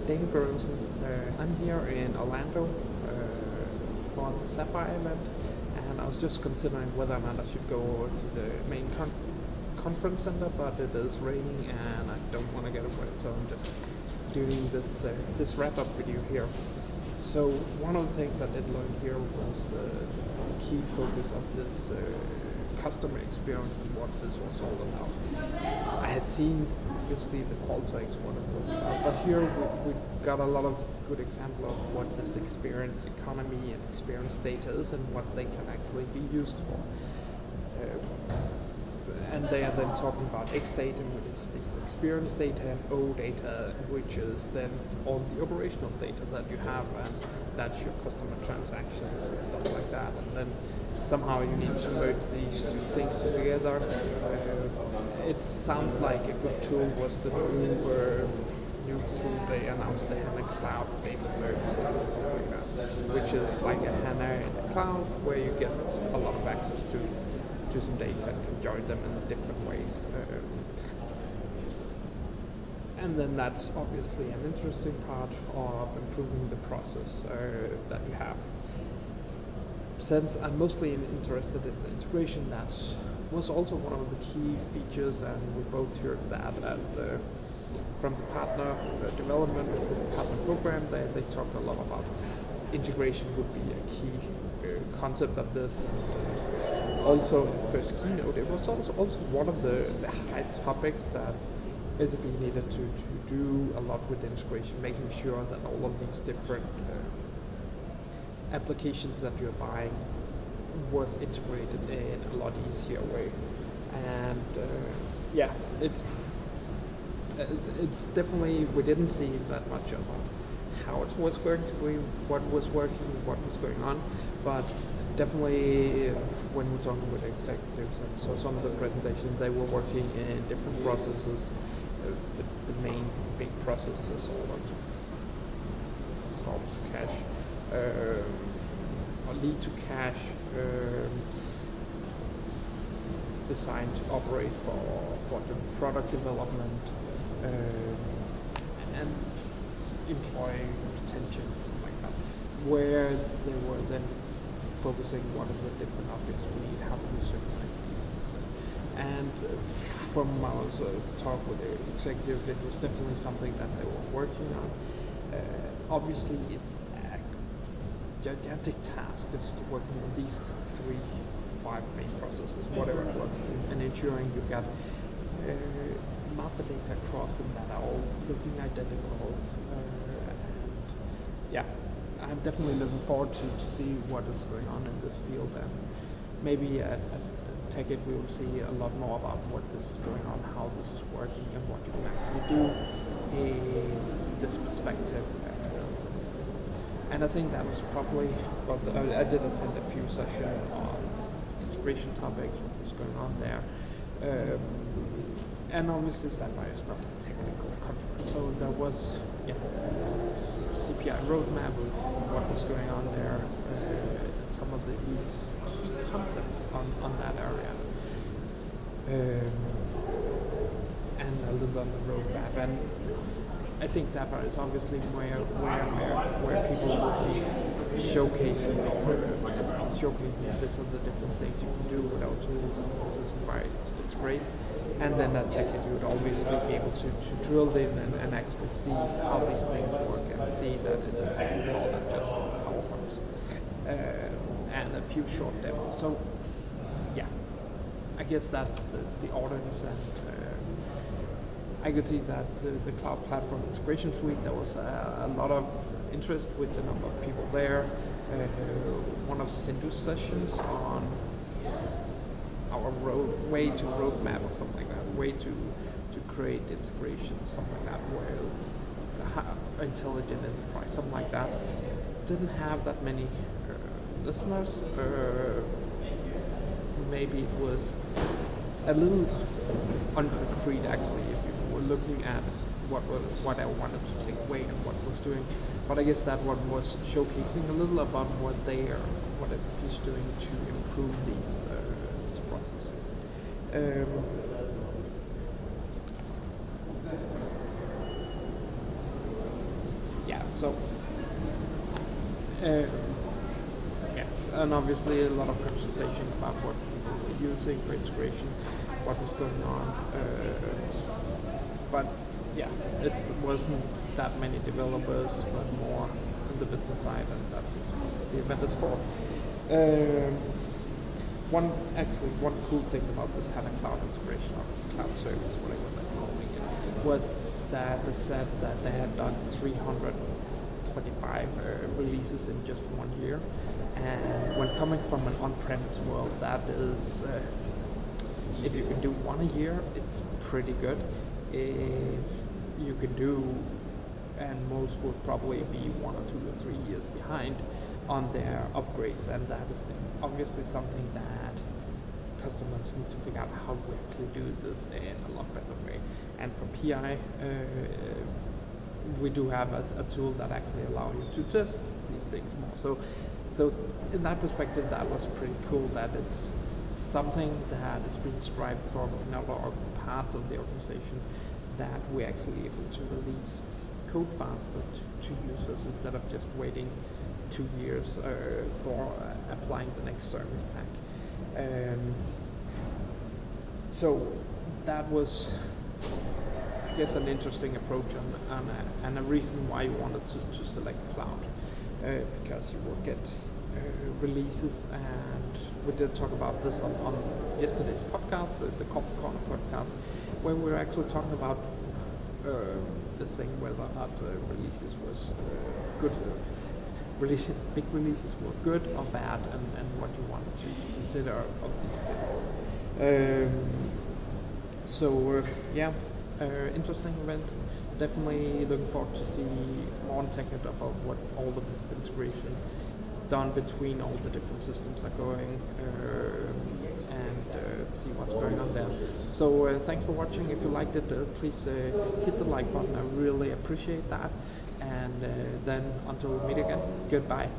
Dane Berlsen. I'm here in Orlando for the Sapphire event, and I was just considering whether or not I should go over to the main conference center, but it is raining and I don't want to get wet, so I'm just doing this wrap-up video here. So one of the things I did learn here was the key focus of this customer experience and what this was all about. I had seen obviously the Qualtrics, what it was about, but here we got a lot of good example of what this experience economy and experience data is and what they can actually be used for. And they are then talking about X data, which is this experience data, and O data, which is then all the operational data that you have, and that's your customer transactions and stuff like that. And then somehow you need to merge these two things together. It sounds like a good tool was the new tool they announced, the HANA Cloud Data Services and stuff like that, which is like a HANA in the cloud where you get a lot of access to some data and can join them in different ways. And then that's obviously an interesting part of improving the process that you have. Since I'm mostly interested in the integration, that was also one of the key features, and we both heard that from the partner development, partner program. They talked a lot about integration would be a key concept of this. Also, in the first keynote, it was also one of the high topics that SAP needed to do a lot with integration, making sure that all of these different applications that you're buying was integrated in a lot easier way. And it's definitely, we didn't see that much about how it was going to be, what was working, what was going on, but definitely when we're talking with executives and so some of the presentations, they were working in different processes. The main big processes all to cash, or lead to cash, designed to operate for the product development, and employee retention and stuff like that, where they were then focusing what are the different objects we need, how do we synchronize these things. And from our talk with the executive, it was definitely something that they were working on. Obviously, it's a gigantic task just working on these 5 main processes, whatever it was, and ensuring you got master data across them that are all looking identical. I'm definitely looking forward to see what is going on in this field, and maybe at TechEd we will see a lot more about what this is going on, how this is working, and what you can actually do in this perspective. And I think that was probably, I did attend a few sessions on integration topics, what was going on there. And obviously Sapphire is not a technical conference, so there was CPI roadmap with what was going on there, and some of these key concepts on that area, and a little on the roadmap. And I think Sapphire is obviously where people will be showcasing this and the different things you can do with our tools, and this is why it's great. And then at TechEd you would obviously be able to drill in and actually see how these things work and see that it is more than just PowerPoints and a few short demos. So I guess that's the audience, and I could see that the Cloud Platform Integration Suite, there was a lot of interest with the number of people there. One of Sindhu's sessions on our way to roadmap or something like that, way to create integration, something like that, where intelligent enterprise, something like that, didn't have that many listeners. Maybe it was a little unconcrete actually if you were looking at what I wanted to take away and what was doing. But I guess that one was showcasing a little about what SAP is doing to improve these processes. So, uh, yeah, and obviously a lot of conversation about what people were using for integration, what was going on. But yeah, it wasn't that many developers, but more on the business side, and that's just what the event is for. One cool thing about this HANA cloud integration or cloud service, whatever they're calling it, was that they said that they had done 325 releases in just 1 year. And when coming from an on-premise world, that is, if you can do one a year, it's pretty good. If you can do, and most would probably be 1 or 2 or 3 years behind on their upgrades, and that is obviously something that customers need to figure out how to actually do this in a lot better way. And for PI, we do have a tool that actually allows you to test these things more. So in that perspective, that was pretty cool that it's something that is being strived for in a lot of parts of the organization, that we're actually able to release code faster to users instead of just waiting 2 years for applying the next service pack. So that was, I guess, an interesting approach and a reason why you wanted to select cloud, because you will get releases, and we did talk about this on yesterday's podcast, the Coffee Corner podcast, where we were actually talking about this thing, whether or not releases was good. Big releases were good or bad, and what you wanted to consider of these things. Interesting event. Definitely looking forward to see more on TechEd about what all of this integration done between all the different systems are going, and see what's going on there. So thanks for watching. If you liked it, please hit the like button. I really appreciate that. And then until we meet again, goodbye.